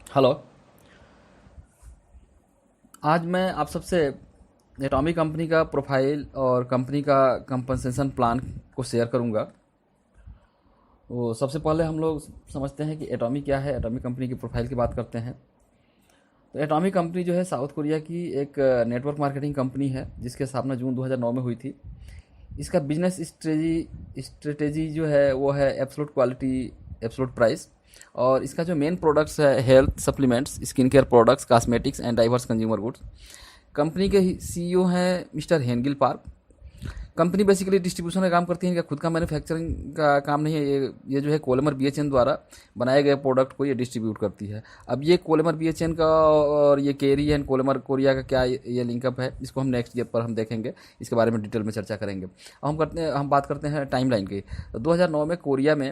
Hello. आज मैं आप सबसे एटॉमिक कंपनी का प्रोफाइल और कंपनी का कंपनसेशन प्लान को शेयर करूंगा। वो सबसे पहले हम लोग समझते हैं कि एटॉमिक क्या है। एटॉमिक कंपनी की प्रोफाइल की बात करते हैं तो एटॉमिक कंपनी जो है साउथ कोरिया की एक नेटवर्क मार्केटिंग कंपनी है जिसकी स्थापना जून 2009 में हुई थी। इसका बिजनेस स्ट्रेटेजी जो है वो है एब्सोल्यूट क्वालिटी, एब्सोल्यूट प्राइस। और इसका जो मेन प्रोडक्ट्स है health supplements, skin care products, cosmetics and diverse consumer goods. Company के सीईओ हैं mister Hangil Park. Company basically distribution का काम करती है, इनका खुद का मैन्युफैक्चरिंग का काम नहीं है। ये जो है कोलेमर बीएचएन द्वारा बनाए गए प्रोडक्ट को ये डिस्ट्रीब्यूट करती है। अब ये कोलेमर बीएचएन का और ये केरी एंड कोलेमर कोरिया का क्या ये लिंकअप है, इसको हम नेक्स्ट ईयर पर हम देखेंगे, इसके बारे में डिटेल में चर्चा करेंगे। अब हम बात करते हैं टाइमलाइन की। तो 2009 में कोरिया में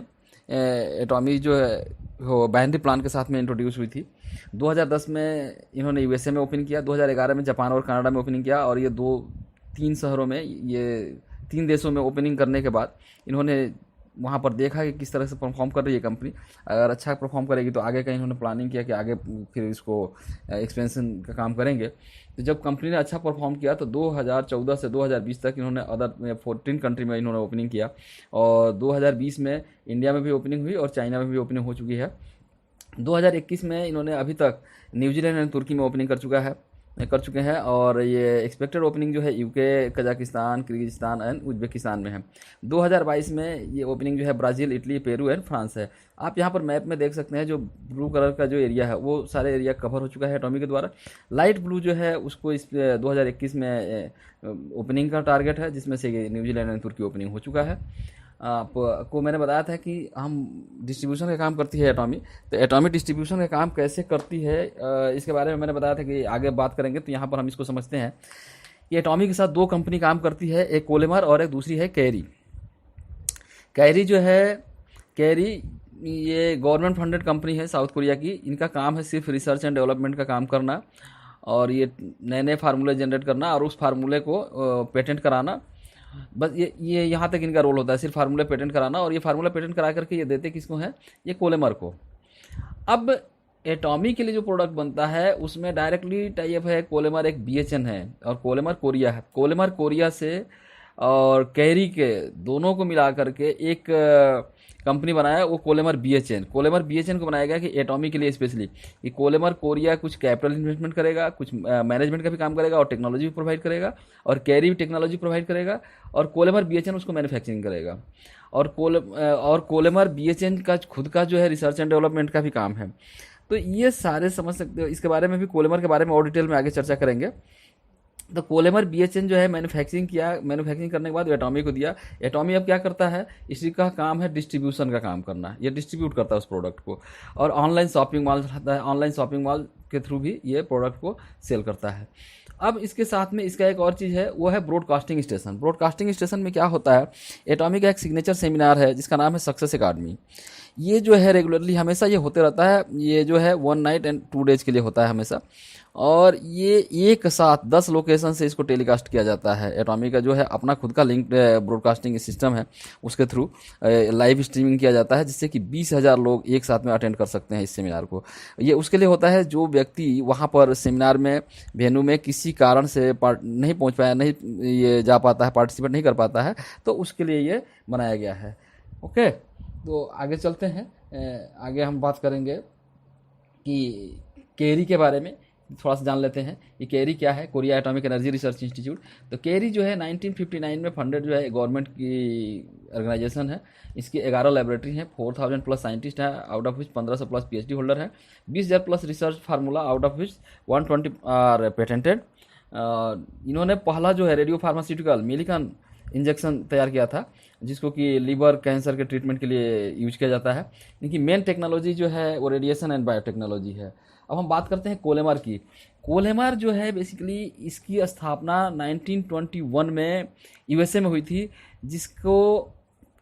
एटॉमिक जो है वो बाइनरी प्लान के साथ में इंट्रोड्यूस हुई थी। 2010 में इन्होंने यूएसए में ओपन किया, 2011 में जापान और कनाडा में ओपनिंग किया, और ये तीन शहरों में, ये तीन देशों में ओपनिंग करने के बाद इन्होंने वहाँ पर देखा कि किस तरह से परफॉर्म कर रही है कंपनी। अगर अच्छा परफॉर्म करेगी तो आगे का इन्होंने प्लानिंग किया कि आगे फिर इसको एक्सपेंशन का काम करेंगे। तो जब कंपनी ने अच्छा परफॉर्म किया तो 2014 से 2020 तक इन्होंने अदर 14 कंट्री में इन्होंने ओपनिंग किया, और 2020 में इंडिया में भी ओपनिंग हुई और चाइना में भी ओपनिंग हो चुकी है। 2021 में इन्होंने अभी तक न्यूजीलैंड एंड तुर्की में ओपनिंग कर चुके हैं, और ये एक्सपेक्टेड ओपनिंग जो है UK, Kazakhstan, Kyrgyzstan and Uzbekistan में है। 2022 में ये ओपनिंग जो है Brazil, Italy, Peru and France है। आप यहाँ पर मैप में देख सकते हैं, जो ब्लू कलर का जो एरिया है वो सारे एरिया कवर हो चुका है एटॉमिक के द्वारा। लाइट ब्लू जो है उसको इस 2021 में ओपनिंग का टारगेट है, जिसमें से ये न्यूजीलैंड एंड तुर्की ओपनिंग हो चुका है। आपको मैंने बताया था कि हम डिस्ट्रीब्यूशन का काम करती है एटॉमी। तो एटॉमिक डिस्ट्रीब्यूशन का काम कैसे करती है, इसके बारे में मैंने बताया था कि आगे बात करेंगे। तो यहाँ पर हम इसको समझते हैं कि एटॉमी के साथ दो कंपनी काम करती है, एक कोलेमर और एक दूसरी है कैरी। कैरी जो है, कैरी ये गवर्नमेंट फंडेड कंपनी है साउथ कोरिया की। इनका काम है सिर्फ रिसर्च एंड डेवलपमेंट का काम करना, और ये नए नए फार्मूले जनरेट करना और उस फार्मूले को पेटेंट कराना। बस ये यहाँ तक इनका रोल होता है, सिर्फ फार्मूला पेटेंट कराना, और ये फार्मूला पेटेंट करा करके ये देते किसको हैं, ये कोलेमर को। अब एटॉमी के लिए जो प्रोडक्ट बनता है उसमें डायरेक्टली टाइप है, कोलेमर एक बीएचएन है और कोलेमर कोरिया है। कोलेमर कोरिया से और कैरी के दोनों को मिला करके एक कंपनी बनाया, वो कोलेमर बीएचएन। कोलेमर बीएचएन को बनाया गया कि एटॉमी के लिए स्पेशली, कि कोलेमर कोरिया कुछ कैपिटल इन्वेस्टमेंट करेगा, कुछ मैनेजमेंट का भी काम करेगा और टेक्नोलॉजी भी प्रोवाइड करेगा, और कैरी भी टेक्नोलॉजी प्रोवाइड करेगा, और कोलेमर बीएचएन उसको मैन्युफैक्चरिंग करेगा। और कोलेमर बीएचएन का खुद का जो है रिसर्च एंड डेवलपमेंट का भी काम है। तो ये सारे समझ सकते हो। इसके बारे में भी, कोलेमर के बारे में और डिटेल में आगे चर्चा करेंगे। तो कोलेमर बीएचएन जो है मैन्युफैक्चरिंग किया, मैन्युफैक्चरिंग करने के बाद एटॉमी को दिया। एटॉमी अब क्या करता है, इसी का काम है डिस्ट्रीब्यूशन का काम करना, ये डिस्ट्रीब्यूट करता है उस प्रोडक्ट को, और ऑनलाइन शॉपिंग मॉल रहता है, ऑनलाइन शॉपिंग मॉल के थ्रू भी ये प्रोडक्ट को सेल करता है। अब इसके साथ में इसका एक और चीज़ है, वो है ब्रॉडकास्टिंग स्टेशन। ब्रॉडकास्टिंग स्टेशन में क्या होता है, एटॉमी का एक सिग्नेचर सेमिनार है जिसका नाम है सक्सेस अकादमी। ये जो है रेगुलरली हमेशा ये होते रहता है। ये जो है 1 नाइट एंड 2 डेज के लिए होता है हमेशा, और ये एक साथ 10 लोकेशन से इसको टेलीकास्ट किया जाता है। एटॉमी का जो है अपना खुद का लिंक ब्रॉडकास्टिंग सिस्टम है, उसके थ्रू लाइव स्ट्रीमिंग किया जाता है, जिससे कि 20,000 लोग एक साथ में अटेंड कर सकते हैं इस सेमिनार को। ये उसके लिए होता है जो व्यक्ति वहाँ पर सेमिनार में वेन्यू में किसी कारण से नहीं पहुँच पाया, नहीं ये जा पाता है, पार्टिसिपेट नहीं कर पाता है, तो उसके लिए ये बनाया गया है। ओके, तो आगे चलते हैं। आगे हम बात करेंगे कि केरी के बारे में थोड़ा सा जान लेते हैं। ये केरी क्या है, Korea atomic energy research institute. तो केरी जो है 1959 में फंडेड जो है गवर्नमेंट की ऑर्गेनाइजेशन है। इसकी 11 लेबोरेटरी हैं, 4000 प्लस साइंटिस्ट हैं, out of which 1500 plus PhD holder हैं, 20,000 plus research formula, out of which 120 are patented. इन्होंने पहला जो है रेडियो फार्मास्यूटिकल मिलिकन इंजेक्शन तैयार किया था, जिसको कि लीवर कैंसर के ट्रीटमेंट के लिए यूज किया जाता है। इनकी मेन टेक्नोलॉजी जो है वो रेडिएशन एंड बायोटेक्नोलॉजी है। अब हम बात करते हैं कोलेमर की। कोलेमर जो है बेसिकली इसकी स्थापना 1921 में यूएसए में हुई थी, जिसको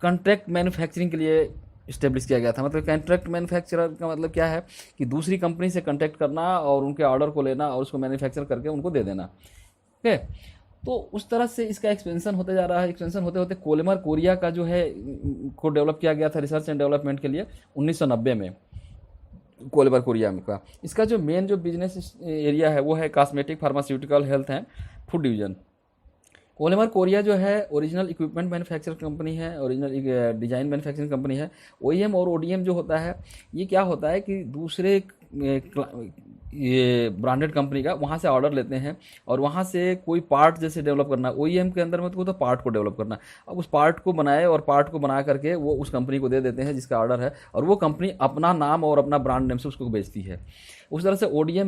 कॉन्ट्रैक्ट मैन्युफैक्चरिंग के लिए इस्टेब्लिश किया गया था। मतलब कॉन्ट्रैक्ट मैन्युफैक्चरर का मतलब क्या है कि दूसरी कंपनी से कॉन्टैक्ट करना और उनके ऑर्डर को लेना और उसको मैन्युफैक्चर करके उनको दे देना। ओके, तो उस तरह से इसका एक्सपेंशन होते जा रहा है। एक्सपेंशन होते होते कोलेमर कोरिया का जो है को डेवलप किया गया था रिसर्च एंड डेवलपमेंट के लिए 1990 में। कोलेबर कोरिया में का। इसका जो मेन जो बिजनेस एरिया है वो है cosmetic, pharmaceutical, health and food division. Kolmar Korea जो है ओरिजिनल इक्विपमेंट मैन्युफैक्चर कंपनी है, ओरिजिनल डिजाइन मैन्युफैक्चरिंग कंपनी है। ओईएम और ओडीएम जो होता है, ये क्या होता है कि दूसरे ये ब्रांडेड कंपनी का वहाँ से ऑर्डर लेते हैं और वहाँ से कोई पार्ट जैसे डेवलप करना, ओईएम के अंदर में तो पार्ट को डेवलप करना, अब उस पार्ट को बनाए और पार्ट को बना करके वो उस कंपनी को दे देते हैं जिसका ऑर्डर है, और वो कंपनी अपना नाम और अपना ब्रांड नेम से उसको बेचती है। उस तरह से ओडीएम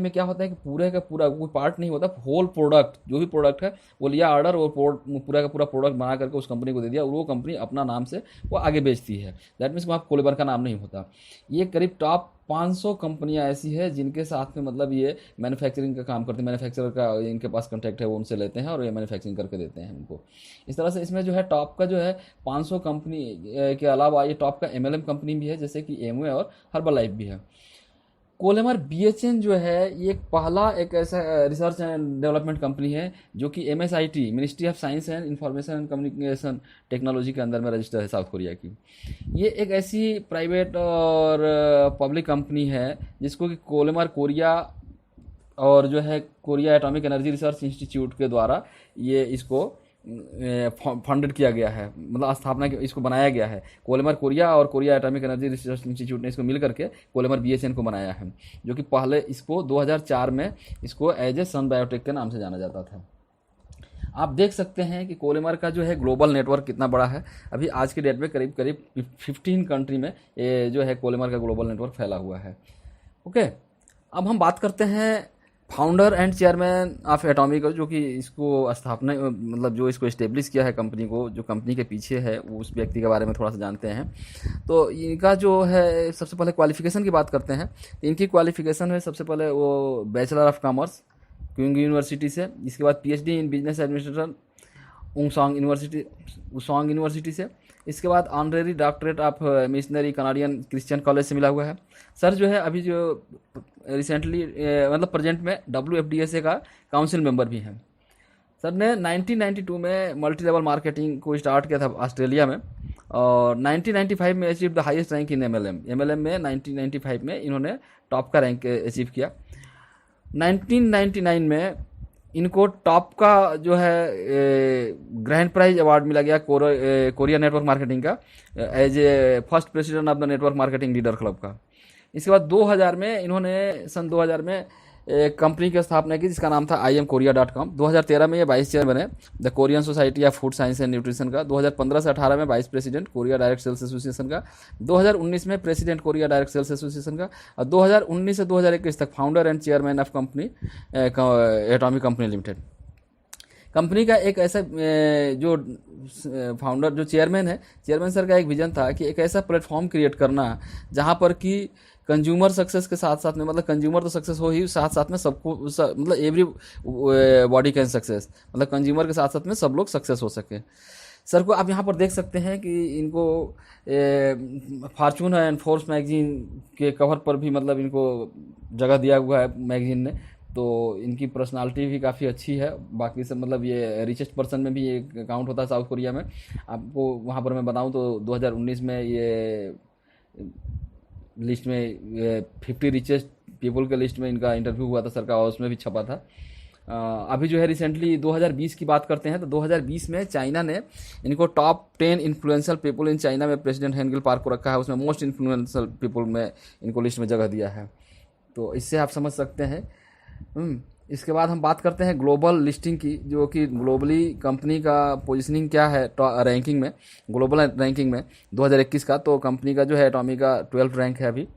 में क्या होता है कि पूरे का पूरा कोई पार्ट नहीं होता, होल प्रोडक्ट, जो भी प्रोडक्ट है वो लिया ऑर्डर और पूरा का पूरा प्रोडक्ट बना करके उस कंपनी को दे दिया और वो कंपनी अपना नाम से वो आगे बेचती है। दैट मीन्स वहाँ कोलेबर का नाम नहीं होता। ये करीब टॉप 500 कंपनियां ऐसी है जिनके साथ में मतलब ये मैन्युफैक्चरिंग का काम करते हैं, मैन्युफैक्चरर का इनके पास कॉन्टैक्ट है, वो उनसे लेते हैं और ये मैन्युफैक्चरिंग करके देते हैं उनको। इस तरह से इसमें जो है टॉप का जो है 500 कंपनी के अलावा ये टॉप का एमएलएम कंपनी भी है, जैसे कि एमवे और हर्बल लाइफ भी है। कोलेमर बीएचएन जो है ये पहला एक ऐसा रिसर्च एंड डेवलपमेंट कंपनी है जो कि MSIT, ministry of science and information and communication technology के अंदर में रजिस्टर है, साउथ कोरिया की। ये एक ऐसी प्राइवेट और पब्लिक कंपनी है जिसको कि कोलेमर कोरिया और जो है Korea atomic energy research institute के द्वारा ये इसको फंडेड किया गया है, मतलब स्थापना इसको बनाया गया है। कोलेमर कोरिया और Korea atomic energy research institute ने इसको मिल करके कोलेमर बीएचएन को बनाया है, जो कि पहले इसको 2004 में इसको एज ए सन बायोटेक के नाम से जाना जाता था। आप देख सकते हैं कि कोलेमर का जो है ग्लोबल नेटवर्क कितना बड़ा है। अभी आज के डेट में करीब करीब 15 कंट्री में ये जो है कोलेमर का ग्लोबल नेटवर्क फैला हुआ है। ओके, अब हम बात करते हैं founder and chairman of atomic, जो कि इसको स्थापना मतलब जो इसको इस्टेब्लिश किया है कंपनी को, जो कंपनी के पीछे है, वो उस व्यक्ति के बारे में थोड़ा सा जानते हैं। तो इनका जो है सबसे पहले क्वालिफिकेशन की बात करते हैं। इनकी क्वालिफिकेशन है सबसे पहले वो bachelor of commerce Quing university से, इसके बाद PhD in business administration Woosong university से, इसके बाद honorary doctorate of missionary Canadian Christian college से मिला हुआ है। सर जो है अभी जो रिसेंटली मतलब प्रेजेंट में WFDSA का काउंसिल मेंबर भी हैं। सर ने 1992 में मल्टी लेवल मार्केटिंग को स्टार्ट किया था ऑस्ट्रेलिया में, और 1995 में achieve the highest rank in MLM में 1995 में इन्होंने टॉप का रैंक अचीव किया। 1999 में इनको टॉप का जो है ग्रैंड प्राइज अवार्ड मिला गया कोरिया नेटवर्क मार्केटिंग का, as a first president of the network marketing leader club का। इसके बाद 2000 में इन्होंने सन 2000 में एक कंपनी की स्थापना की जिसका नाम था IMKorea.com। 2013 में ये वाइस चेयर बने the Korean society of food science and nutrition का। 2015 से 18 में vice president Korea direct sales association का। 2019 में president Korea direct sales association का, और 2019 से 2021 तक founder and chairman of company Atomic company limited. Company का एक ऐसा जो फाउंडर जो चेयरमैन सर का एक विजन था कि एक ऐसा प्लेटफॉर्म क्रिएट करना जहां पर कि कंज्यूमर सक्सेस के साथ साथ में, मतलब कंज्यूमर तो सक्सेस हो ही, साथ साथ में सबको मतलब एवरी बॉडी कैन सक्सेस, मतलब कंज्यूमर के साथ साथ में सब लोग सक्सेस हो सके। सर को आप यहाँ पर देख सकते हैं कि इनको फॉर्चून एंड फोर्ब्स मैगजीन के कवर पर भी मतलब इनको जगह दिया हुआ है मैगजीन ने। तो इनकी पर्सनालिटी भी काफ़ी अच्छी है, बाकी सब मतलब ये रिचेस्ट पर्सन में भी एक काउंट होता है साउथ कोरिया में। आपको वहाँ पर मैं बताऊँ तो 2019 में ये लिस्ट में 50 रिचेस्ट पीपल के लिस्ट में इनका इंटरव्यू हुआ था सर का, और उसमें भी छपा था। अभी जो है रिसेंटली 2020 की बात करते हैं तो 2020 में चाइना ने इनको top 10 influential people in China में प्रेसिडेंट हेनगिल पार्क को रखा है, उसमें मोस्ट इन्फ्लुएंशियल पीपल में इनको लिस्ट में जगह दिया है। तो इससे आप समझ सकते हैं। इसके बाद हम बात करते हैं ग्लोबल लिस्टिंग की, जो कि ग्लोबली कंपनी का पोजीशनिंग क्या है रैंकिंग में, ग्लोबल रैंकिंग में 2021 का। तो कंपनी का जो है एटॉमिक का 12th रैंक है अभी।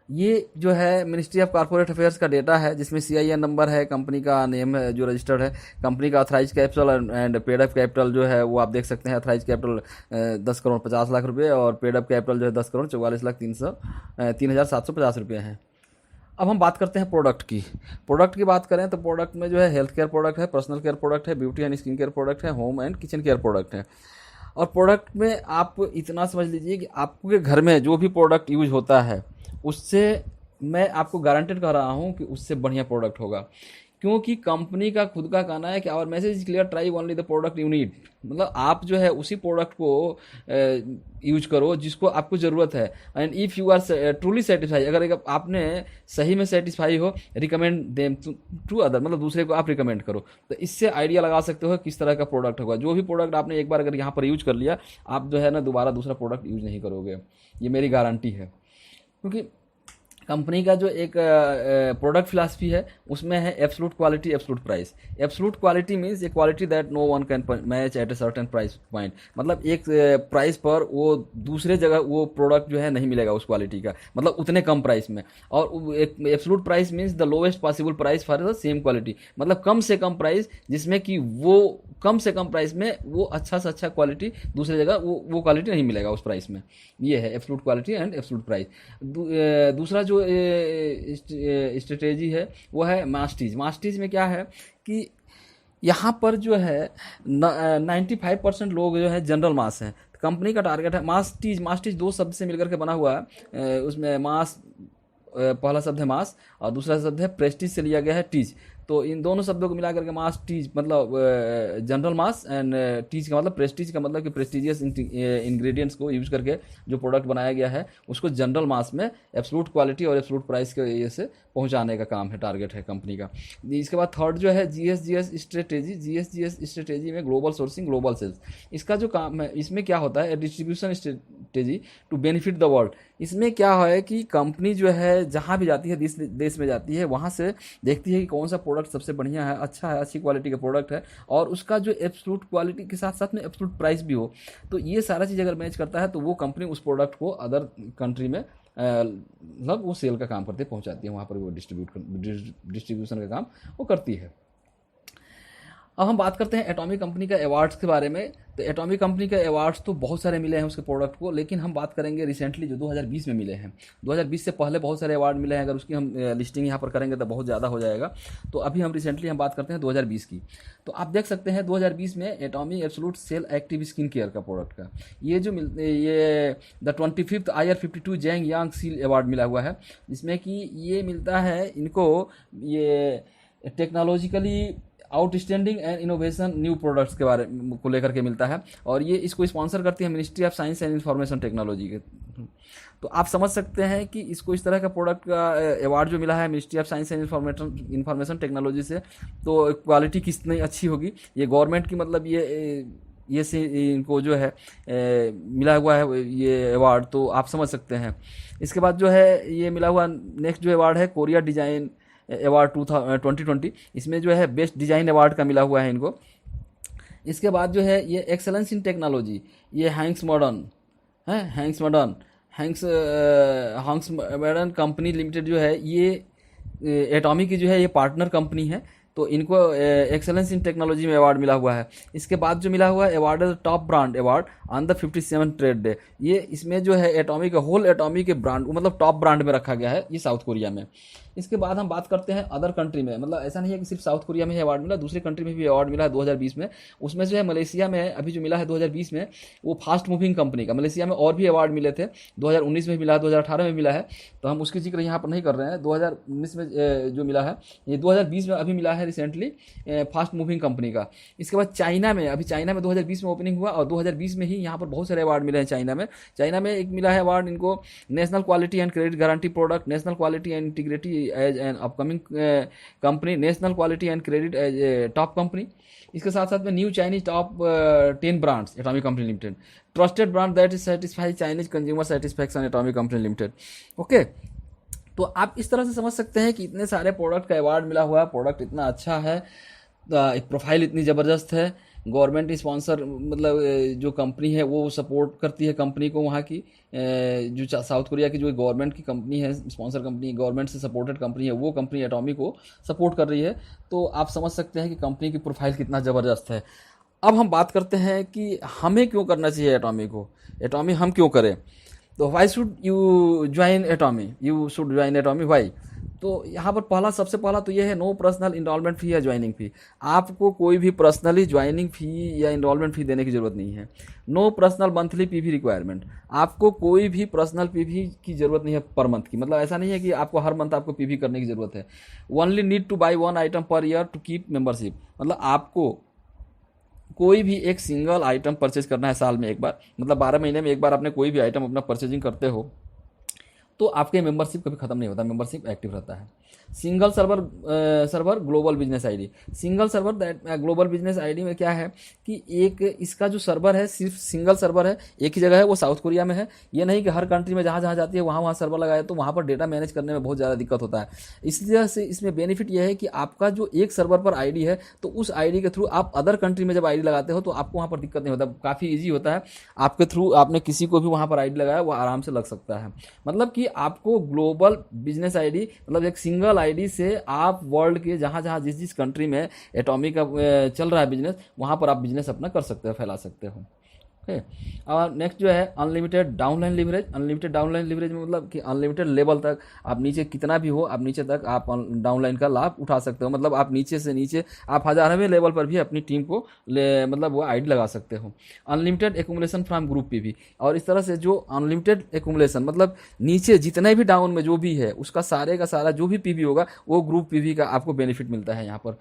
ये जो है मिनिस्ट्री ऑफ कॉर्पोरेट अफेयर्स का डेटा है, जिसमें CIN नंबर है, कंपनी का नेम है जो रजिस्टर्ड है, कंपनी का authorise capital and paid up capital जो है वो आप देख सकते हैं। ऑथराइज कैपिटल 10 करोड़ 50 लाख रुपये और पेड अप कैपिटल जो है 10 करोड़ 44 लाख 3,750 रुपये हैं। अब हम बात करते हैं प्रोडक्ट की बात करें तो प्रोडक्ट में जो है हेल्थ केयर प्रोडक्ट है, पर्सनल केयर प्रोडक्ट है, beauty and skin care product है, home and kitchen care product है। और प्रोडक्ट में आप इतना समझ लीजिए कि आपके घर में जो भी प्रोडक्ट यूज होता है उससे मैं आपको गारंटेड कर रहा हूँ कि उससे बढ़िया प्रोडक्ट होगा। क्योंकि कंपनी का खुद का कहना है कि our message is clear, try only the product you need. मतलब आप जो है उसी प्रोडक्ट को यूज करो जिसको आपको ज़रूरत है। And if you are truly satisfy, अगर आपने सही में सेटिस्फाई हो, रिकमेंड देम टू अदर, मतलब दूसरे को आप रिकमेंड करो। तो इससे आइडिया लगा सकते हो किस तरह का प्रोडक्ट होगा। जो भी प्रोडक्ट आपने एक बार अगर यहाँ पर यूज कर लिया, आप जो है ना दोबारा दूसरा प्रोडक्ट यूज नहीं करोगे, ये मेरी गारंटी है। क्योंकि कंपनी का जो एक प्रोडक्ट फिलासफी है उसमें है absolute quality, absolute price. Absolute quality means a quality that no one can match at a certain price point. मतलब एक प्राइस पर वो दूसरे जगह वो प्रोडक्ट जो है नहीं मिलेगा उस क्वालिटी का, मतलब उतने कम प्राइस में। और एक absolute price means the lowest possible price for the same quality, मतलब कम से कम प्राइस जिसमें कि वो कम से कम प्राइस में वो अच्छा से अच्छा क्वालिटी दूसरी जगह वो क्वालिटी नहीं मिलेगा उस प्राइस में। ये है absolute quality and absolute price. दूसरा जो स्ट्रेटेजी है वो है मास्टीज। मास्टीज में क्या है कि यहाँ पर जो है 95% लोग जो है जनरल मास हैं। कंपनी का टारगेट है मास्टीज। मास्टीज दो शब्द से मिलकर के बना हुआ है। उसमें मास, पहला शब्द है मास और दूसरा शब्द है प्रेस्टीज से लिया गया है टीज। तो इन दोनों शब्दों को मिला करके मास टीज मतलब जनरल मास, एंड टीज का मतलब प्रेस्टीज का मतलब कि प्रेस्टीजियस इंग्रेडिएंट्स को यूज करके जो प्रोडक्ट बनाया गया है उसको जनरल मास में एब्सोल्यूट क्वालिटी और एब्सोल्यूट प्राइस के ये से पहुंचाने का काम है, टारगेट है कंपनी का। इसके बाद थर्ड जो है जीएसजीएस स्ट्रेटेजी। जीएसजीएस स्ट्रेटेजी में ग्लोबल सोर्सिंग, ग्लोबल सेल्स। इसका जो काम है इसमें क्या होता है, distribution strategy to benefit the world. इसमें क्या है कि कंपनी जो है जहाँ भी जाती है, देश में जाती है, वहाँ से देखती है कि कौन सा प्रोडक्ट सबसे बढ़िया है, अच्छा है, अच्छी क्वालिटी का प्रोडक्ट है और उसका जो एब्सोल्यूट क्वालिटी के साथ साथ में एब्सोल्यूट प्राइस भी हो। तो ये सारा चीज़ अगर मैच करता है तो वो कंपनी उस प्रोडक्ट को अदर कंट्री में मतलब वो सेल का काम करते पहुंचाती है, वहाँ पर वो डिस्ट्रीब्यूशन का काम वो करती है। अब हम बात करते हैं एटॉमिक कंपनी का अवार्ड्स के बारे में। तो एटॉमिक कंपनी के अवार्ड्स तो बहुत सारे मिले हैं उसके प्रोडक्ट को, लेकिन हम बात करेंगे रिसेंटली जो 2020 में मिले हैं। 2020 से पहले बहुत सारे अवार्ड मिले हैं, अगर उसकी हम लिस्टिंग यहाँ पर करेंगे तो बहुत ज़्यादा हो जाएगा। तो अभी हम रिसेंटली हम बात करते हैं 2020 की। तो आप देख सकते हैं 2020 में Atomic absolute cell active skin care का प्रोडक्ट का ये जो ये the 25th IR52 Jang Yeong Sil award मिला हुआ है, जिसमें कि ये मिलता है इनको ये technologically outstanding and innovation new products के बारे को लेकर के मिलता है। और ये इसको स्पॉन्सर करती है ministry of science and information technology के। तो आप समझ सकते हैं कि इसको इस तरह का प्रोडक्ट का अवार्ड जो मिला है ministry of science and information technology से, तो क्वालिटी कितनी अच्छी होगी। ये गवर्नमेंट की मतलब ये से इनको जो है मिला हुआ है ये अवार्ड, तो आप समझ सकते हैं। इसके बाद जो है ये मिला हुआ नेक्स्ट जो अवार्ड है कोरिया डिजाइन अवार्ड 2020। इसमें जो है बेस्ट डिजाइन अवार्ड का मिला हुआ है इनको। इसके बाद जो है ये एक्सेलेंस इन टेक्नोलॉजी, ये हैंक्स मॉडर्न है, हैंक्स मॉडर्न कंपनी लिमिटेड जो है ये एटॉमिक की जो है ये पार्टनर कंपनी है, तो इनको एक्सेलेंस इन टेक्नोलॉजी में अवार्ड मिला हुआ है। इसके बाद जो मिला हुआ है अवार्ड है top brand award on the 57 trade day. ये इसमें जो है एटॉमिक होल एटॉमिक के ब्रांड मतलब टॉप ब्रांड में रखा गया है ये साउथ कोरिया में। इसके बाद हम बात करते हैं अदर कंट्री में, मतलब ऐसा नहीं है कि सिर्फ साउथ कोरिया में ही अवार्ड मिला, दूसरी कंट्री में भी अवार्ड मिला है 2020 में। उसमें जो है मलेशिया में अभी जो मिला है 2020 में वो फास्ट मूविंग कंपनी का। मलेशिया में और भी अवार्ड मिले थे, 2019 में मिला है, 2018 में मिला है, तो हम उसकी जिक्र यहाँ पर नहीं कर रहे हैं। 2019 में जो मिला है ये 2020 में अभी मिला है रिसेंटली फास्ट मूविंग कंपनी का। इसके बाद चाइना में, अभी चाइना में 2020 में ओपनिंग हुआ और 2020 में ही यहाँ पर बहुत सारे अवार्ड मिले हैं चाइना में। चाइना में एक मिला है अवार्ड इनको national quality and credit guarantee product, national quality and integrity as an upcoming company, national quality and credit as top company. इसके साथ साथ में new Chinese top 10 brands Atomic company limited, trusted brand that is satisfy Chinese consumer satisfaction Atomic company limited. Okay, तो आप इस तरह से समझ सकते हैं कि इतने सारे प्रोडक्ट का अवार्ड मिला हुआ है, प्रोडक्ट इतना अच्छा है, प्रोफाइल इतनी ज़बरदस्त है, गवर्नमेंट स्पॉन्सर मतलब जो कंपनी है वो सपोर्ट करती है कंपनी को, वहाँ की जो साउथ कोरिया की जो गवर्नमेंट की कंपनी है, स्पॉन्सर कंपनी, गवर्नमेंट से सपोर्टेड कंपनी है, वो कंपनी एटॉमिक को सपोर्ट कर रही है। तो आप समझ सकते हैं कि कंपनी की प्रोफाइल कितना ज़बरदस्त है। अब हम बात करते हैं कि हमें क्यों करना चाहिए एटॉमिक को, एटॉमिक हम क्यों करें। तो why should you join Atomic, you should join Atomic why. तो यहाँ पर सबसे पहला तो ये है, नो पर्सनल इनरोलमेंट फी या ज्वाइनिंग फी। आपको कोई भी पर्सनली ज्वाइनिंग फी या इनरोलमेंट फी देने की ज़रूरत नहीं है। No personal monthly PV requirement, आपको कोई भी पर्सनल पीवी की ज़रूरत नहीं है पर मंथ की। मतलब ऐसा नहीं है कि आपको हर मंथ आपको पीवी करने की ज़रूरत है। Only need to buy one item per year to keep membership, मतलब आपको कोई भी एक सिंगल आइटम परचेज करना है साल में एक बार, मतलब 12 महीने में एक बार आपने कोई भी आइटम अपना परचेजिंग करते हो तो आपके मेंबरशिप कभी खत्म नहीं होता, मेंबरशिप एक्टिव रहता है। Single server global business ID, single server that global business ID में क्या है कि एक इसका जो सर्वर है सिर्फ सिंगल सर्वर है, एक ही जगह है, वो साउथ कोरिया में है। ये नहीं कि हर कंट्री में जहाँ जहाँ जाती है वहाँ वहाँ सर्वर लगाए, तो वहाँ पर डेटा मैनेज करने में बहुत ज़्यादा दिक्कत होता है। इसलिए से इसमें बेनिफिट यह है कि आपका जो एक सर्वर पर आईडी है तो उस आईडी के थ्रू आप अदर कंट्री में जब आईडी लगाते हो तो आपको वहाँ पर दिक्कत नहीं होता, काफ़ी ईजी होता है। आपके थ्रू आपने किसी को भी वहाँ पर आईडी लगाया वो आराम से लग सकता है। मतलब कि आपको ग्लोबल बिजनेस आईडी, मतलब एक सिंगल आईडी से आप वर्ल्ड के जहाँ जहाँ जिस जिस कंट्री में एटॉमिक का चल रहा है बिजनेस, वहाँ पर आप बिजनेस अपना कर सकते हो, फैला सकते हो। ओके, और नेक्स्ट जो है unlimited downline leverage. Unlimited downline leverage में मतलब कि अनलिमिटेड लेवल तक आप नीचे कितना भी हो, आप नीचे तक आप डाउनलाइन का लाभ उठा सकते हो। मतलब आप नीचे से नीचे आप 1000वें लेवल पर भी अपनी टीम को मतलब वो आईडी लगा सकते हो। Unlimited accumulation from group PV, और इस तरह से जो अनलिमिटेड एकुमुलेशन मतलब नीचे जितने भी डाउन में जो भी है उसका सारे का सारा जो भी पीवी होगा वो ग्रुप पीवी का आपको बेनिफिट मिलता है, यहाँ पर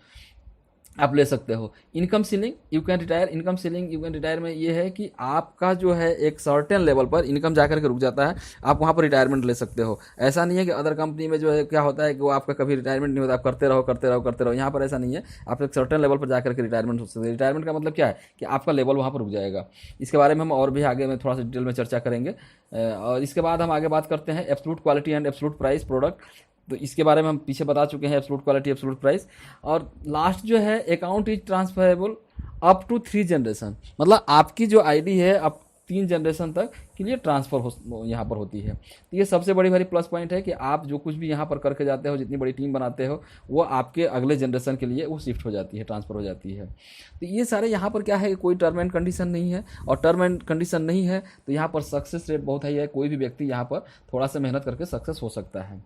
आप ले सकते हो। Income ceiling you can retire, income ceiling you can retire में ये है कि आपका जो है एक सर्टेन लेवल पर इनकम जाकर के रुक जाता है, आप वहाँ पर रिटायरमेंट ले सकते हो। ऐसा नहीं है कि अदर कंपनी में जो है क्या होता है कि वो आपका कभी रिटायरमेंट नहीं होता, आप करते रहो करते रहो करते रहो। यहाँ पर ऐसा नहीं है, आप एक सर्टेन लेवल पर जाकर के रिटायरमेंट हो सकते हैं। रिटायरमेंट का मतलब क्या है कि आपका लेवल वहाँ पर रुक जाएगा। इसके बारे में हम और भी आगे में थोड़ा सा डिटेल में चर्चा करेंगे। और इसके बाद हम आगे बात करते हैं absolute quality and absolute price product. तो इसके बारे में हम पीछे बता चुके हैं, एब्सोल्यूट क्वालिटी एब्सोल्यूट प्राइस। और लास्ट जो है account is transferable up to 3 generation, मतलब आपकी जो आईडी है अब 3 जनरेशन तक के लिए ट्रांसफ़र यहाँ पर होती है। तो ये सबसे बड़ी प्लस पॉइंट है कि आप जो कुछ भी यहाँ पर करके जाते हो, जितनी बड़ी टीम बनाते हो, वो आपके अगले जनरेशन के लिए वो शिफ्ट हो जाती है, ट्रांसफ़र हो जाती है। तो ये सारे यहाँ पर क्या है कि कोई टर्म एंड कंडीशन नहीं है, और टर्म एंड कंडीशन नहीं है तो यहाँ पर सक्सेस रेट बहुत हाई है। कोई भी व्यक्ति यहाँ पर थोड़ा सा मेहनत करके सक्सेस हो सकता है।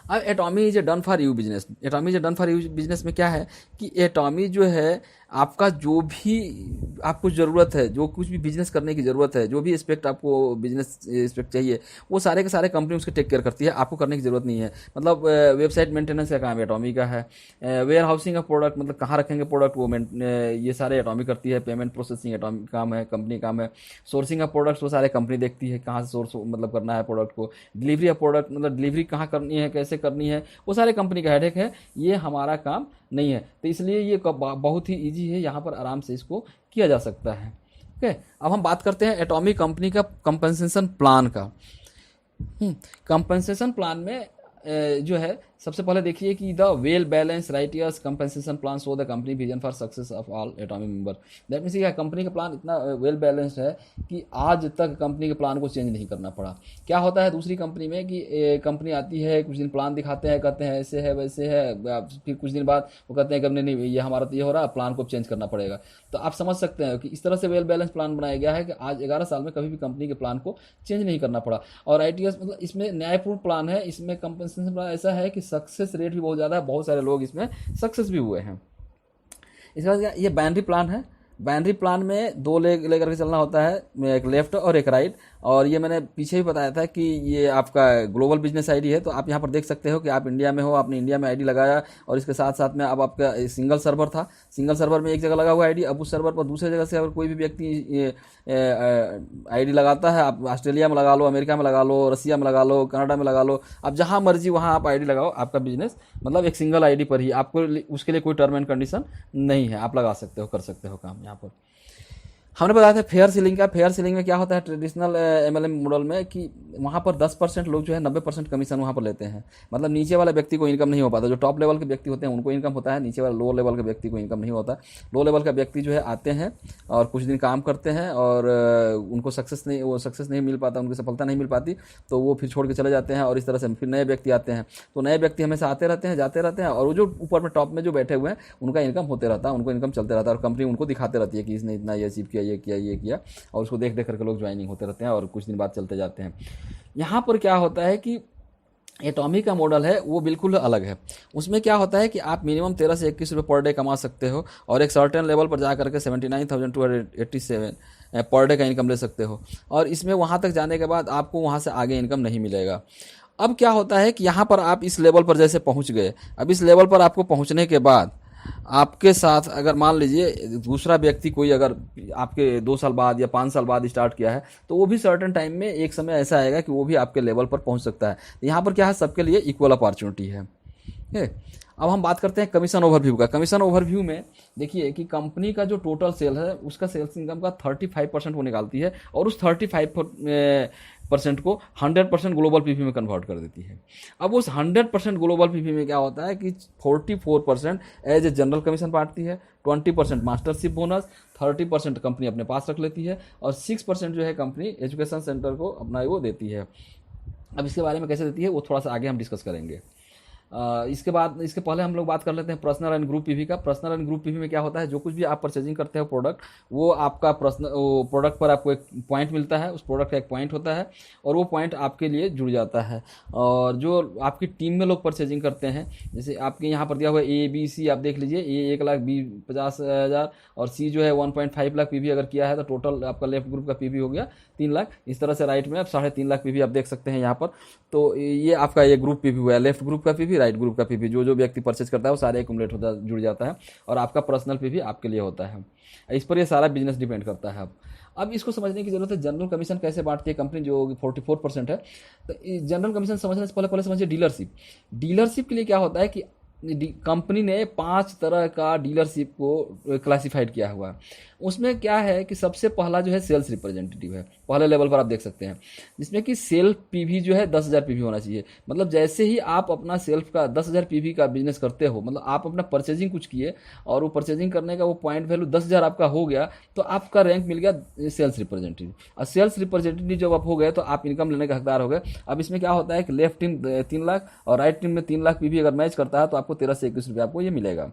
अब एटॉमी is a done for you business. एटॉमी is a done for you business में क्या है कि एटॉमी जो है आपका जो भी आपको ज़रूरत है, जो कुछ भी बिजनेस करने की ज़रूरत है, जो भी एस्पेक्ट आपको बिजनेस एस्पेक्ट चाहिए, वो सारे के सारे कंपनी उसके टेक केयर करती है, आपको करने की ज़रूरत नहीं है। मतलब वेबसाइट मेंटेनेंस का काम एटॉमी का है। वेयर हाउसिंग का प्रोडक्ट, मतलब कहाँ रखेंगे प्रोडक्ट, वो ये सारे एटॉमी करती है। पेमेंट प्रोसेसिंग एटॉमी काम है, कंपनी काम है। सोर्सिंग ऑफ प्रोडक्ट्स वो सारे कंपनी देखती है, कहाँ से सोर्स मतलब करना है प्रोडक्ट को। डिलीवरी ऑफ प्रोडक्ट, मतलब डिलीवरी कहाँ करनी है, कैसे करनी है, वो सारे कंपनी का हेडेक है, ये हमारा काम नहीं है। तो इसलिए ये बहुत ही ईजी है, यहाँ पर आराम से इसको किया जा सकता है। ओके, अब हम बात करते हैं एटॉमी कंपनी का कंपनसेशन प्लान का। कंपनसेशन प्लान में जो है सबसे पहले देखिए कि the well balanced writers compensation plan show the company vision for success of all Atomy member. That means क्या, कंपनी का प्लान इतना वेल बैलेंस्ड है कि आज तक कंपनी के प्लान को चेंज नहीं करना पड़ा। क्या होता है दूसरी कंपनी में कि कंपनी आती है, कुछ दिन प्लान दिखाते हैं, कहते हैं ऐसे है वैसे है, फिर कुछ दिन बाद वो कहते हैं कि नहीं ये हमारा तो ये हो रहा है, प्लान को चेंज करना पड़ेगा। तो आप समझ सकते हैं कि इस तरह से वेल बैलेंस प्लान बनाया गया है कि आज 11 साल में कभी भी कंपनी के प्लान को चेंज नहीं करना पड़ा। और आईटीएस मतलब इसमें न्यायपूर्ण प्लान है, इसमें कंपनसेशन प्लान ऐसा है कि सक्सेस रेट भी बहुत ज़्यादा है, बहुत सारे लोग इसमें सक्सेस भी हुए हैं। इसके बाद ये बाइनरी प्लान है। बाइनरी प्लान में 2 लेग लेकर के चलना होता है, एक लेफ्ट और एक राइट। और ये मैंने पीछे ही बताया था कि ये आपका ग्लोबल बिजनेस आईडी है। तो आप यहाँ पर देख सकते हो कि आप इंडिया में हो, आपने इंडिया में आईडी लगाया, और इसके साथ साथ में अब आपका सिंगल सर्वर था, सिंगल सर्वर में एक जगह लगा हुआ आईडी। अब उस सर्वर पर दूसरे जगह से अगर कोई भी व्यक्ति आईडी लगाता है, आप ऑस्ट्रेलिया में लगा लो, अमेरिका में लगा लो, रसिया में लगा लो, कनाडा में लगा लो, आप जहाँ मर्जी वहाँ आप आईडी लगाओ, आपका बिजनेस मतलब एक सिंगल आईडी पर ही, आपको उसके लिए कोई टर्म एंड कंडीशन नहीं है, आप लगा सकते हो, कर सकते हो काम। यहाँ पर हमने बताया था फेयर सीलिंग का। फेयर सीलिंग में क्या होता है ट्रेडिशनल एमएलएम मॉडल में कि वहाँ पर 10% लोग जो है 90% कमीशन वहाँ पर लेते हैं। मतलब नीचे वाले व्यक्ति को इनकम नहीं हो पाता, जो टॉप लेवल के व्यक्ति होते हैं उनको इनकम होता है, नीचे वाले लो लेवल के व्यक्ति को इनकम नहीं होता। लो लेवल का व्यक्ति जो है आते हैं और कुछ दिन काम करते हैं और उनको सक्सेस नहीं मिल पाता, उनकी सफलता नहीं मिल पाती, तो वो फिर छोड़ के चले जाते हैं। और इस तरह से फिर नए व्यक्ति आते हैं, तो नए व्यक्ति हमेशा आते रहते हैं, जाते रहते हैं, और वो जो ऊपर में टॉप में जो बैठे हुए हैं उनका इनकम होते रहता है, उनको इनकम चलते रहता है, और कंपनी उनको दिखाते रहती है कि इसने इतना ये अचीव किया, ये किया, और उसको देख देख करके लोग ज्वाइनिंग होते रहते हैं और कुछ दिन बाद चलते जाते हैं। यहाँ पर क्या होता है कि एटॉमिक का मॉडल है वो बिल्कुल अलग है। उसमें क्या होता है कि आप मिनिमम 13 से 21 रुपये पर डे कमा सकते हो और एक सर्टेन लेवल पर जा करके 79,287 पर डे का इनकम ले सकते हो। और इसमें वहाँ तक जाने के बाद आपको वहाँ से आगे इनकम नहीं मिलेगा। अब क्या होता है कि यहाँ पर आप इस लेवल पर जैसे पहुँच गए, अब इस लेवल पर आपको पहुँचने के बाद आपके साथ अगर मान लीजिए दूसरा व्यक्ति कोई अगर आपके 2 साल बाद या 5 साल बाद स्टार्ट किया है, तो वो भी सर्टेन टाइम में एक समय ऐसा आएगा कि वो भी आपके लेवल पर पहुंच सकता है। यहाँ पर क्या है, सबके लिए इक्वल अपॉर्चुनिटी है। अब हम बात करते हैं कमीशन ओवरव्यू का। कमीशन ओवरव्यू में देखिए कि कंपनी का जो टोटल सेल है उसका सेल्स इनकम का 35% वो निकालती है और उस 35% को 100% ग्लोबल पीवी में कन्वर्ट कर देती है। अब उस 100% ग्लोबल पीवी में क्या होता है कि 44% एज ए जनरल कमीशन बांटती है, 20% मास्टरशिप बोनस, 30% कंपनी अपने पास रख लेती है और 6% जो है कंपनी एजुकेशन सेंटर को अपना वो देती है। अब इसके बारे में कैसे देती है वो थोड़ा सा आगे हम डिस्कस करेंगे। इसके पहले हम लोग बात कर लेते हैं पर्सनल एंड ग्रुप पीवी का। पर्सनल एंड ग्रुप पीवी में क्या होता है, जो कुछ भी आप परचेजिंग करते हो प्रोडक्ट, वो आपका प्रोडक्ट पर आपको एक पॉइंट मिलता है, उस प्रोडक्ट का एक पॉइंट होता है और वो पॉइंट आपके लिए जुड़ जाता है। और जो आपकी टीम में लोग परचेजिंग करते हैं, जैसे आपके यहाँ पर दिया हुआ ए बी सी, आप देख लीजिए, ए 1 लाख, बी 50,000 और सी जो है 1.5 लाख पीवी अगर किया है तो टोटल आपका लेफ्ट ग्रुप का पीवी हो गया 3 लाख। इस तरह से राइट में आप 3.5 लाख पीवी आप देख सकते हैं यहाँ पर। तो ये आपका ये ग्रुप पीवी हुआ है, लेफ्ट ग्रुप का पीवी, राइट ग्रुप का पीवी। जो जो व्यक्ति परचेज करता है वो सारे एक्युमुलेट होता जुड़ जाता है और आपका पर्सनल पीवी आपके लिए होता है। इस पर ये सारा बिजनेस डिपेंड करता है। अब इसको समझने की जरूरत है जनरल कमीशन कैसे बांटती है कंपनी, जो 44% है। तो जनरल कमीशन समझने से पहले समझिए डीलरशिप। डीलरशिप के लिए क्या होता है कि कंपनी ने 5 तरह का डीलरशिप को क्लासिफाइड किया हुआ है। उसमें क्या है कि सबसे पहला जो है सेल्स रिप्रेजेंटेटिव है, पहले लेवल पर आप देख सकते हैं, जिसमें कि सेल्फ पीवी जो है 10,000 पीवी होना चाहिए। मतलब जैसे ही आप अपना सेल्फ का 10,000 पीवी का बिजनेस करते हो, मतलब आप अपना परचेजिंग कुछ किए और वो परचेजिंग करने का वो पॉइंट वैल्यू 10,000 आपका हो गया, तो आपका रैंक मिल गया सेल्स रिप्रेजेंटेटिव। और सेल्स रिप्रेजेंटेटिव जब आप हो गए तो आप इनकम लेने का हकदार हो गए। अब इसमें क्या होता है कि लेफ्ट टीम 3 लाख और राइट टीम में 3 लाख पीवी अगर मैच करता है तो आपको 13 से 21 रुपये आपको ये मिलेगा।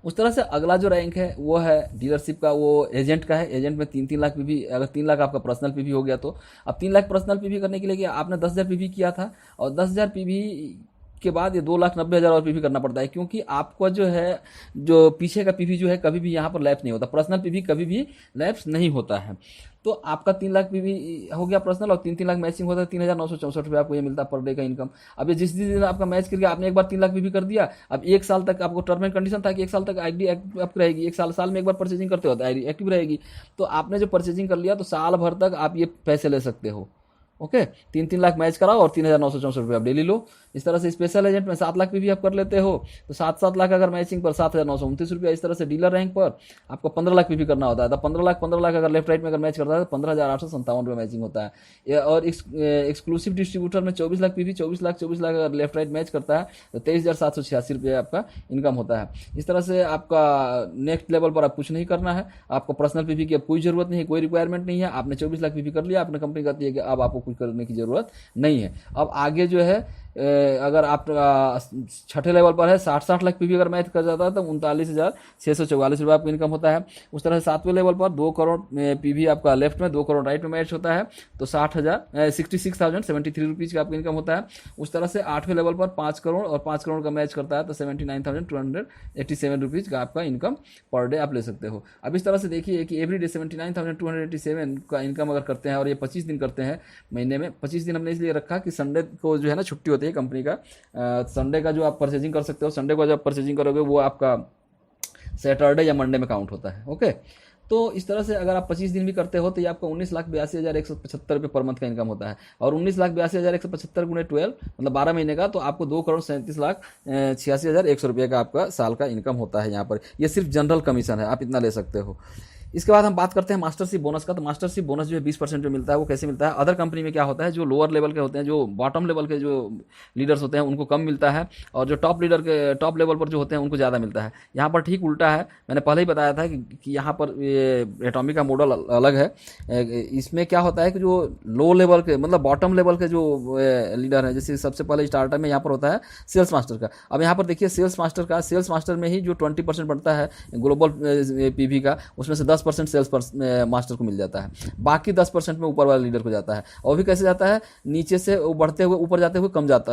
उस तरह से अगला जो रैंक है वो है डीलरशिप का, वो एजेंट का है। एजेंट में 3-3 लाख पीवी, अगर 3 लाख आपका पर्सनल पीवी हो गया तो अब 3 लाख पर्सनल पीवी करने के लिए क्या आपने 10,000 पीवी किया था और 10,000 पीवी के बाद ये 2,90,000 और पीवी करना पड़ता है, क्योंकि आपका जो है जो पीछे का पीवी जो है कभी भी यहाँ पर लैप्स नहीं होता, पर्सनल पीवी कभी भी लैप्स नहीं होता है। तो आपका 3 लाख पीवी हो गया पर्सनल और 3-3 लाख मैचिंग होता है, 3,964 रुपये आपको ये मिलता है पर डे का इनकम। अब ये जिस दिन आपका मैच करके आपने एक बार 3 लाख पीवी कर दिया, अब 1 साल तक आपको टर्म एंड कंडीशन था कि 1 साल तक आईडी एक्टिव रहेगी, 1 साल में एक बार परचेजिंग करते हो तो आईडी एक्टिव रहेगी। तो आपने जो परचेजिंग कर लिया तो साल भर तक आप ये पैसे ले सकते हो। ओके, 3-3 लाख मैच कराओ और 3,964 रुपये आप डेली लो। इस तरह से स्पेशल एजेंट में 7 लाख भी आप कर लेते हो तो 7-7 लाख अगर मैचिंग पर 7,929 रुपया। इस तरह से डीलर रैंक पर आपको 15 लाख भी करना होता है, तो 15 लाख अगर लेफ्ट राइट में अगर मैच करता है तो 15,857 रुपये मैचिंग होता है। और एक्सक्लूसिव डिस्ट्रीब्यूटर में 24 लाख पीवी, 24 लाख अगर लेफ्ट राइट मैच करता है तो 23,786 रुपये आपका इनकम होता है। इस तरह से आपका नेक्स्ट लेवल पर आप कुछ नहीं करना है, आपको पर्सनल पीवी की अब कोई जरूरत नहीं है, कोई रिक्वायरमेंट नहीं है। आपने 24 लाख पीवी कर लिया, आपने कंपनी कहती है कि अब आपको कुछ करने की जरूरत नहीं है। अब आगे जो है अगर आप छठे लेवल पर है 60 लाख पीवी अगर मैच कर जाता है तो 39,644 रुपये आपका इनकम होता है। उस तरह से 7वें लेवल पर 2 करोड़ पीवी आपका लेफ्ट में, 2 करोड़ राइट में मैच होता है तो 66,073 रुपीज़ का आपका इनकम होता है। उस तरह से 8वें लेवल पर 5 करोड़ और 5 करोड़ का मैच करता है तो 79,287 रुपीज़ का आपका इनकम पर डे आप ले सकते हो। अब इस तरह से देखिए कि एवरी डे 79,287 का इनकम अगर करते हैं और ये 25 दिन करते हैं महीने में। 25 दिन हमने इसलिए रखा कि संडे को जो है ना छुट्टी होती है कंपनी का, संडे का जो आप परचेजिंग कर सकते हो, संडे को जब परचेजिंग करोगे वो आपका सैटरडे या मंडे में काउंट होता है। ओके, तो इस तरह से अगर आप 25 दिन भी करते हो तो ये आपका 19,82,175 रुपये पर मंथ का इनकम होता है। और 19,82,175 गुणे 12 मतलब 12 महीने का, तो आपको 2,37,86,100 रुपये का आपका साल का इनकम होता है यहाँ पर। ये सिर्फ जनरल कमीशन है, आप इतना ले सकते हो। इसके बाद हम बात करते हैं मास्टरशिप बोनस का। तो मास्टरशिप बोनस जो है 20% जो मिलता है वो कैसे मिलता है। अदर कंपनी में क्या होता है, जो लोअर लेवल के होते हैं, जो बॉटम लेवल के जो लीडर्स होते हैं उनको कम मिलता है और जो टॉप लेवल पर जो होते हैं उनको ज़्यादा मिलता है। यहाँ पर ठीक उल्टा है, मैंने पहले ही बताया था कि यहाँ पर ये एटॉमिक का मॉडल अलग है। इसमें क्या होता है कि जो लो लेवल के मतलब बॉटम लेवल के जो लीडर हैं, जैसे सबसे पहले स्टार्टअप में यहाँ पर होता है सेल्स मास्टर का। अब यहाँ पर देखिए सेल्स मास्टर में ही जो 20% बनता है ग्लोबल पीवी का, उसमें से 10 10% सेल्स मास्टर को मिल जाता है, बाकी 10% में ऊपर वाले लीडर को जाता है। और भी कैसे जाता है, नीचे से बढ़ते हुए ऊपर जाते हुए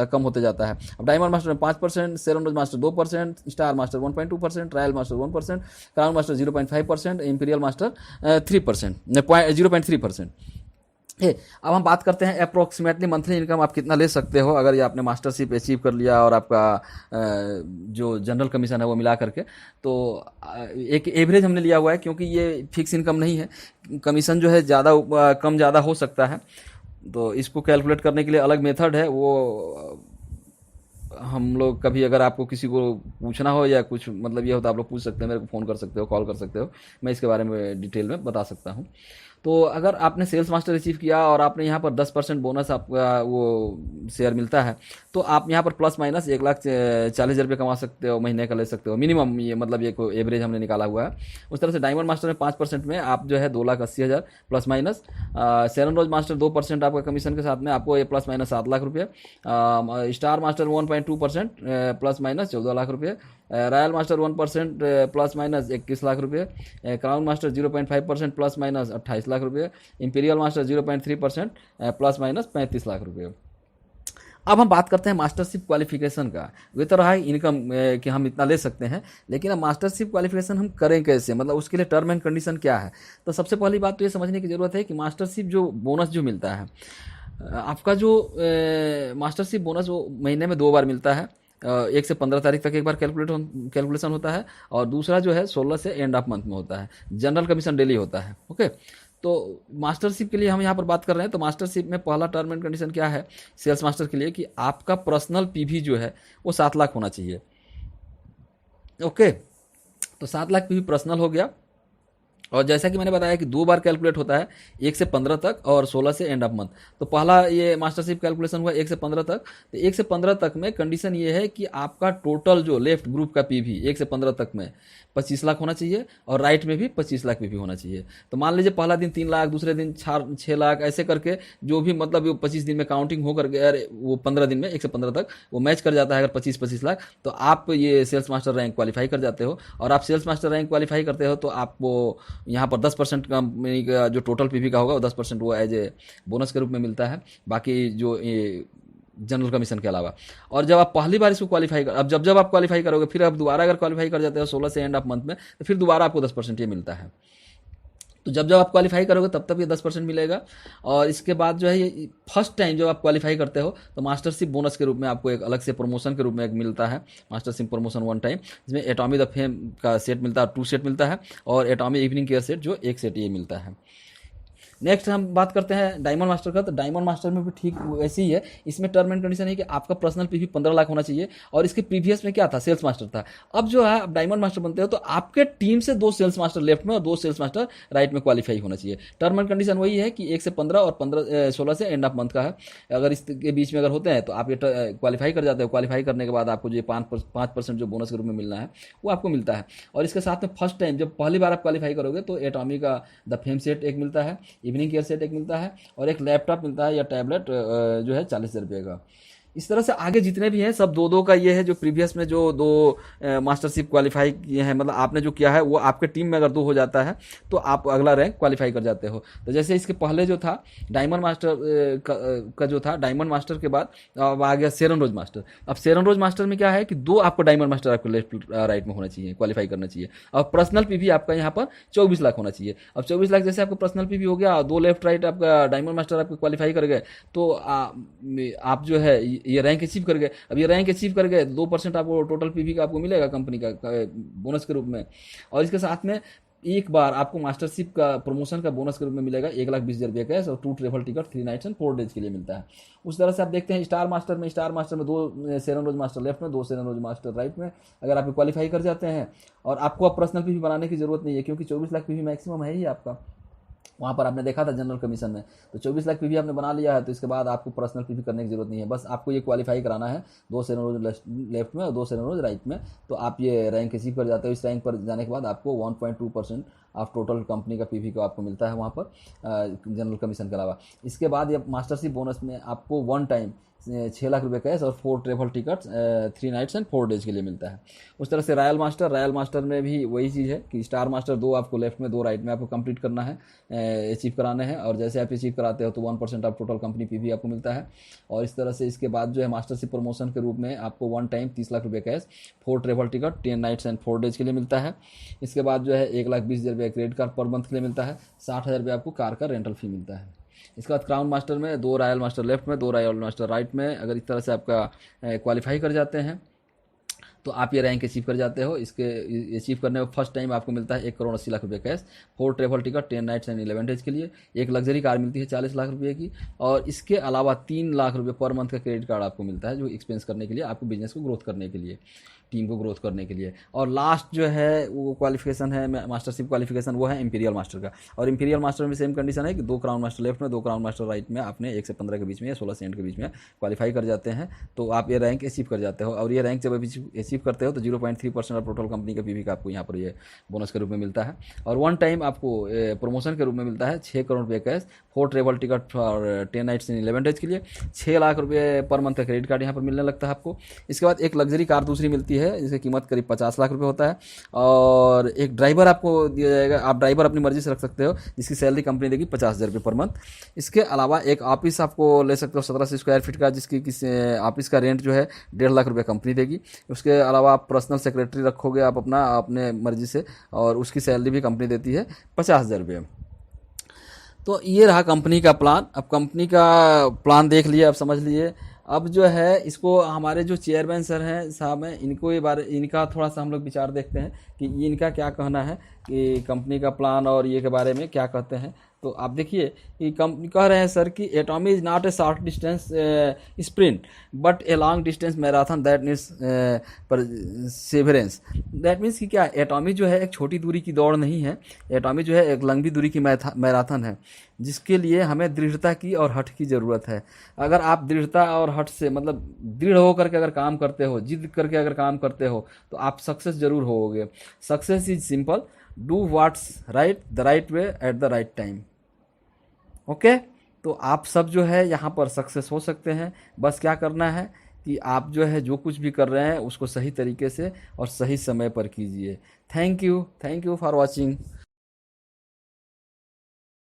कम होते जाता है। अब डायमंड मास्टर में 5%, Sharon rose master 2%, star master 1.2%, royal master 1%, crown master 0.5%, imperial master 3%, 0.3%। अब हम बात करते हैं अप्रोक्सीमेटली मंथली इनकम आप कितना ले सकते हो अगर ये आपने मास्टरशिप अचीव कर लिया और आपका जो जनरल कमीशन है वो मिला करके। तो एक एवरेज हमने लिया हुआ है, क्योंकि ये फिक्स इनकम नहीं है, कमीशन जो है ज़्यादा कम ज़्यादा हो सकता है। तो इसको कैलकुलेट करने के लिए अलग मेथड है, वो हम लोग कभी अगर आपको किसी को पूछना हो या कुछ मतलब ये हो तो आप लोग पूछ सकते हैं, मेरे को फ़ोन कर सकते हो, कॉल कर सकते हो, मैं इसके बारे में डिटेल में बता सकता हूँ। तो अगर आपने सेल्स मास्टर अचीव किया और आपने यहाँ पर 10% बोनस आपका वो शेयर मिलता है, तो आप यहाँ पर प्लस माइनस 1,40,000 रुपये कमा सकते हो, महीने का ले सकते हो मिनिमम, ये मतलब ये को एवरेज हमने निकाला हुआ है। उस तरह से डायमंड मास्टर में 5% में आप जो है 2,80,000 प्लस माइनस, सेरन रोज मास्टर 2% आपका कमीशन के साथ में आपको ये प्लस माइनस 7 लाख रुपये, star master 1.2% plus minus 14 lakh रुपये, royal master 1% plus minus 21 lakh रुपये, crown master 0.5% plus minus 28 lakh रुपये, imperial master 0.3% plus minus 35 lakh रुपये। अब हम बात करते हैं मास्टरशिप क्वालिफिकेशन का। ये तो रहा है इनकम कि हम इतना ले सकते हैं, लेकिन अब मास्टरशिप क्वालिफिकेशन हम करें कैसे, मतलब उसके लिए टर्म एंड कंडीशन क्या है। तो सबसे पहली बात तो ये समझने की ज़रूरत है कि मास्टरशिप जो बोनस जो मिलता है आपका, जो मास्टरशिप बोनस वो महीने में 2 बार मिलता है। 1 से 15 तारीख तक एक बार कैलकुलेशन होता है, और दूसरा जो है 16 से एंड ऑफ मंथ में होता है। जनरल कमीशन डेली होता है। ओके, तो मास्टरशिप के लिए हम यहाँ पर बात कर रहे हैं। तो मास्टरशिप में पहला टर्म एंड कंडीशन क्या है सेल्स मास्टर के लिए, कि आपका पर्सनल पीवी जो है वो 7 लाख होना चाहिए। ओके, तो 7 लाख पीवी पर्सनल हो गया। और जैसा कि मैंने बताया कि 2 बार कैलकुलेट होता है, 1 से 15 तक और 16 से एंड ऑफ मंथ। तो पहला ये मास्टरशिप कैलकुलेशन हुआ 1 से 15 तक। तो 1 से 15 तक में कंडीशन ये है कि आपका टोटल जो लेफ्ट ग्रुप का पीवी 1 से 15 तक में 25 लाख होना चाहिए, और राइट में भी 25 लाख पीवी होना चाहिए। तो मान लीजिए पहला दिन 3 लाख, दूसरे दिन 6 लाख, ऐसे करके जो भी मतलब 25 दिन में काउंटिंग होकर के अरे वो 15 दिन में 1 से 15 तक वो मैच कर जाता है अगर 25-25 लाख, तो आप ये सेल्स मास्टर रैंक क्वालिफाई कर जाते हो। और आप सेल्स मास्टर रैंक क्वालिफाई करते हो तो आपको यहाँ पर 10% कंपनी का जो टोटल पीवी का होगा वो 10% वो एज ए बोनस के रूप में मिलता है, बाकी जो जनरल कमीशन के अलावा। और जब आप पहली बार इसको क्वालिफाई कर, अब जब आप क्वालिफाई करोगे, फिर आप दोबारा अगर क्वालिफाई कर जाते हो 16 से एंड ऑफ मंथ में, तो फिर दोबारा आपको 10% ये मिलता है। तो जब आप क्वालिफाई करोगे तब तक ये 10% मिलेगा। और इसके बाद जो है ये फर्स्ट टाइम जब आप क्वालिफाई करते हो तो मास्टरशिप बोनस के रूप में आपको एक अलग से प्रमोशन के रूप में एक मिलता है, मास्टरशिप प्रमोशन 1 टाइम, जिसमें एटॉमी द फेम का सेट मिलता है, 2 सेट मिलता है, और एटॉमी इवनिंग केयर सेट जो 1 सेट ये मिलता है। नेक्स्ट हम बात करते हैं डायमंड मास्टर का। तो डायमंड मास्टर में भी ठीक वैसे ही है, इसमें टर्म एंड कंडीशन है कि आपका पर्सनल पीवी 15 लाख होना चाहिए, और इसके प्रीवियस में क्या था सेल्स मास्टर था। अब जो है डायमंड मास्टर बनते हो तो आपके टीम से 2 सेल्स मास्टर लेफ्ट में और 2 सेल्स मास्टर राइट में क्वालिफाई होना चाहिए। टर्म एंड कंडीशन वही है कि 1 से 15 और 16 से एंड ऑफ मंथ का है। अगर इसके बीच में अगर होते हैं तो आप ये क्वालिफाई कर जाते हो। क्वालिफाई करने के बाद आपको जो 5% जो बोनस के रूप में मिलना है वो आपको मिलता है। और इसके साथ में फर्स्ट टाइम जब पहली बार आप क्वालिफाई करोगे तो एटॉमी का द फेम सेट एक मिलता है, इवनिंग केयर सेट एक मिलता है, और एक लैपटॉप मिलता है या टैबलेट जो है 40,000 रुपये का। इस तरह से आगे जितने भी हैं सब 2-2 का ये है। जो प्रीवियस में जो 2 मास्टरशिप क्वालिफाई किए हैं, मतलब आपने जो किया है वो आपके टीम में अगर 2 हो जाता है तो आप अगला रैंक क्वालिफाई कर जाते हो। तो जैसे इसके पहले जो था डायमंड मास्टर का जो था, डायमंड मास्टर के बाद अब आ गया सेरन रोज मास्टर। अब सेरन रोज मास्टर में क्या है कि 2 आपको डायमंड मास्टर आपको लेफ्ट राइट में होना चाहिए, क्वालिफाई करना चाहिए। और पर्सनल पीवी आपका यहाँ पर 24 लाख होना चाहिए। अब 24 लाख जैसे आपको पर्सनल पीवी हो गया, 2 लेफ्ट राइट आपका डायमंड मास्टर आपको क्वालिफाई कर गए, तो आप जो है ये रैंक अचीव कर गए। अब ये रैंक अचीव कर गए 2% आपको टोटल पीवी का आपको मिलेगा कंपनी का बोनस के रूप में। और इसके साथ में एक बार आपको मास्टरशिप का प्रमोशन का बोनस के रूप में मिलेगा 1,20,000 रुपये कैश, और 2 travel ticket 3 nights and 4 days के लिए मिलता है। उस तरह से आप देखते हैं स्टार मास्टर में 2 सेरन रोज मास्टर लेफ्ट में, 2 सेरन रोज मास्टर राइट में अगर आप क्वालिफाई कर जाते हैं। और आपको अब पर्सनल पीवी बनाने की जरूरत नहीं है, क्योंकि 24 लाख पीवी मैक्सिमम है ही आपका। वहाँ पर आपने देखा था जनरल कमीशन में, तो 24 लाख पीवी आपने बना लिया है, तो इसके बाद आपको पर्सनल पीवी करने की जरूरत नहीं है। बस आपको ये क्वालिफाई कराना है 2 सेरन रोज लेफ्ट में और 2 सेरन रोज राइट में, तो आप ये रैंक अचीव कर जाते हो। इस रैंक पर जाने के बाद आपको 1.2% ऑफ टोटल कंपनी का पीवी को आपको मिलता है वहाँ पर जनरल कमीशन के अलावा। इसके बाद ये मास्टरशिप बोनस में आपको 1 टाइम 6 लाख रुपए कैश और 4 travel tickets 3 nights and 4 days के लिए मिलता है। उस तरह से रॉयल मास्टर में भी वही चीज़ है कि स्टार मास्टर 2 आपको लेफ्ट में 2 राइट में आपको कंप्लीट करना है, अचीव कराने हैं, और जैसे आप अचीव कराते हो तो 1% ऑफ टोटल कंपनी पीवी आपको मिलता है। और इस तरह से इसके बाद जो है मास्टरशिप प्रमोशन के रूप में आपको 1 टाइम 30 लाख रुपए cash, 4 travel ticket 10 nights and 4 days के लिए मिलता है। इसके बाद जो है 1,20,000 रुपये क्रेडिट कार्ड पर मंथ के लिए मिलता है, 60,000 रुपये आपको कार का रेंटल फी मिलता है। इसके बाद क्राउन मास्टर में 2 रॉयल मास्टर लेफ्ट में, 2 रॉयल मास्टर राइट में, अगर इस तरह से आपका क्वालिफाई कर जाते हैं तो आप ये रैंक अचीव कर जाते हो। इसके अचीव करने में फर्स्ट टाइम आपको मिलता है 1,80,00,000 रुपये cash, 4 travel ticket 10 nights and 11 days के लिए, एक लग्जरी कार मिलती है 40 लाख रुपये की, और इसके अलावा 3 लाख रुपये पर मंथ का क्रेडिट कार्ड आपको मिलता है जो एक्सपेंस करने के लिए, आपको बिजनेस को ग्रोथ करने के लिए, टीम को ग्रोथ करने के लिए। और लास्ट जो है वो क्वालिफिकेशन है मास्टरशिप क्वालिफिकेशन, वो है इंपीरियल मास्टर का। और इंपीरियल मास्टर में सेम कंडीशन है कि 2 क्राउन मास्टर लेफ्ट में, 2 क्राउन मास्टर राइट में आपने 1 से 15 के बीच में या 16 से 8 के बीच में क्वालिफाई कर जाते हैं तो आप ये रैंक अचीव कर जाते हो। और ये रैंक जब अचीव करते हो तो 0.3% ऑफ टोटल कंपनी का पीवी का आपको यहाँ पर ये बोनस के रूप में मिलता है। और 1 टाइम आपको प्रमोशन के रूप में मिलता है 6 करोड़ रुपये कैश, 4 ट्रेवल टिकट और 10 नाइट्स इन 11 डेज के लिए, 6 लाख रुपये पर मंथ का क्रेडिट कार्ड यहाँ पर मिलने लगता है आपको। इसके बाद एक लग्जरी कार दूसरी मिलती है जिसकी कीमत करीब 50 लाख रुपए होता है, और एक ड्राइवर आपको दिया जाएगा। आप ड्राइवर अपनी मर्जी से रख सकते हो जिसकी सैलरी कंपनी देगी 50,000 रुपये पर मंथ। इसके अलावा एक ऑफिस आपको ले सकते हो 1700 स्क्वायर फीट का, जिसकी ऑफिस का रेंट जो है 1.5 लाख रुपये कंपनी देगी। उसके अलावा आप पर्सनल सेक्रेटरी रखोगे आप अपने मर्जी से, और उसकी सैलरी भी कंपनी देती है 50,000 रुपये। तो ये रहा कंपनी का प्लान। अब कंपनी का प्लान देख लिए, अब समझ लिए। अब जो है इसको हमारे जो चेयरमैन सर हैं साहब हैं, इनका थोड़ा सा हम लोग विचार देखते हैं कि ये इनका क्या कहना है कि कंपनी का प्लान और ये के बारे में क्या कहते हैं। तो आप देखिए कि कंपनी कह रहे हैं सर कि एटॉमी is not a short distance sprint but a long distance marathon that needs Perseverance. That means कि क्या, एटॉमी जो है एक छोटी दूरी की दौड़ नहीं है, एटॉमी जो है एक लंबी दूरी की मैराथन है जिसके लिए हमें दृढ़ता की और हठ की ज़रूरत है। अगर आप दृढ़ता और हठ से मतलब दृढ़ होकर के अगर काम करते हो, जिद करके अगर काम करते हो तो आप सक्सेस जरूर होगे। Success is simple, do what's right the right way at the right time. Okay, तो आप सब जो है यहाँ पर सक्सेस हो सकते हैं। बस क्या करना है कि आप जो है जो कुछ भी कर रहे हैं उसको सही तरीके से और सही समय पर कीजिए। Thank you for watching.